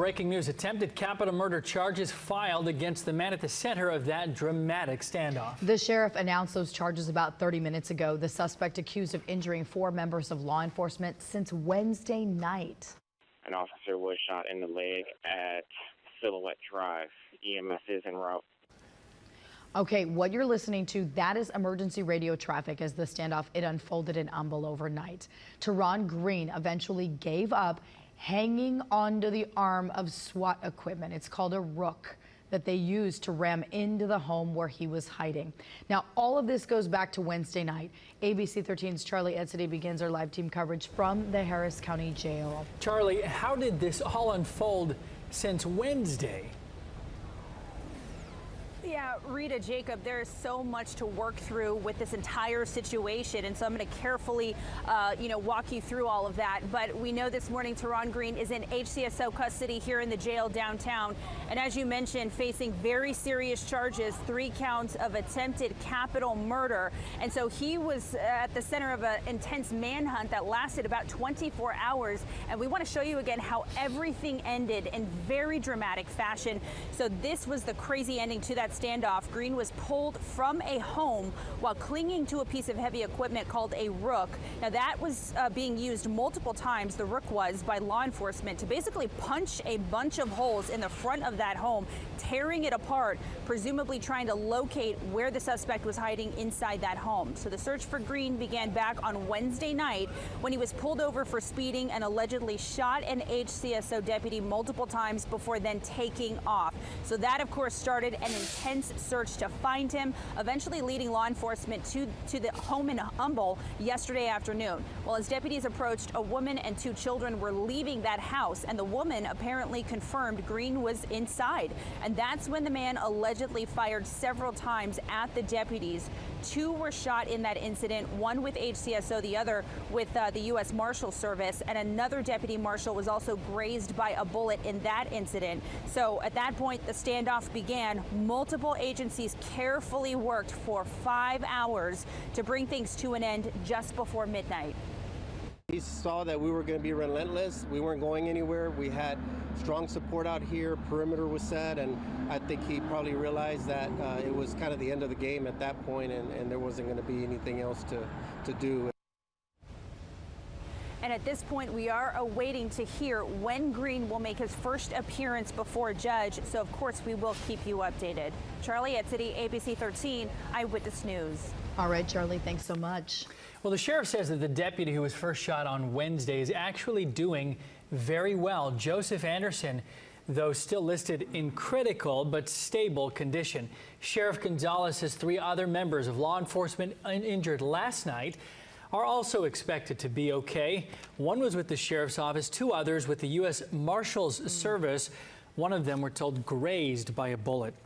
Breaking news, attempted capital murder charges filed against the man at the center of that dramatic standoff. The sheriff announced those charges about 30 minutes ago. The suspect accused of injuring 4 members of law enforcement since Wednesday night. An officer was shot in the leg at Silhouette Drive. EMS is en route. Okay, what you're listening to, that is emergency radio traffic as the standoff, it unfolded in Humble overnight. Teron Green eventually gave up, hanging onto the arm of SWAT equipment. It's called a rook that they used to ram into the home where he was hiding. Now, all of this goes back to Wednesday night. ABC 13's Charlie Edsity begins our live team coverage from the Harris County Jail. Charlie, how did this all unfold since Wednesday? Yeah, Rita, Jacob, there is so much to work through with this entire situation, and so I'm going to carefully, walk you through all of that. But we know this morning Teron Green is in HCSO custody here in the jail downtown, and as you mentioned, facing very serious charges, 3 counts of attempted capital murder. And so he was at the center of an intense manhunt that lasted about 24 hours, and we want to show you again how everything ended in very dramatic fashion. So this was the crazy ending to that standoff. Green was pulled from a home while clinging to a piece of heavy equipment called a rook. Now that was being used multiple times, the rook was, by law enforcement to basically punch a bunch of holes in the front of that home, tearing it apart, presumably trying to locate where the suspect was hiding inside that home. So the search for Green began back on Wednesday night when he was pulled over for speeding and allegedly shot an HCSO deputy multiple times before then taking off. So that, of course, started an intense search to find him, eventually leading law enforcement to the home in Humble yesterday afternoon. Well, as deputies approached, a woman and 2 children were leaving that house, and the woman apparently confirmed Green was inside. And that's when the man allegedly fired several times at the deputies. 2 were shot in that incident, one with HCSO, the other with the U.S. Marshal Service, and another deputy marshal was also grazed by a bullet in that incident. So at that point, the standoff began. Multiple agencies carefully worked for 5 hours to bring things to an end just before midnight. He saw that we were going to be relentless. We weren't going anywhere. We had strong support out here. Perimeter was set, and I think he probably realized that it was kind of the end of the game at that point, and there wasn't going to be anything else to do. And at this point, we are awaiting to hear when Green will make his first appearance before a judge. So, of course, we will keep you updated. Charlie Edsity, ABC 13, Eyewitness News. All right, Charlie, thanks so much. Well, the sheriff says that the deputy who was first shot on Wednesday is actually doing very well. Joseph Anderson, though, still listed in critical but stable condition. Sheriff Gonzalez says 3 other members of law enforcement injured last night are also expected to be okay. One was with the sheriff's office, 2 others with the U.S. Marshals Service. One of them, we're told, grazed by a bullet.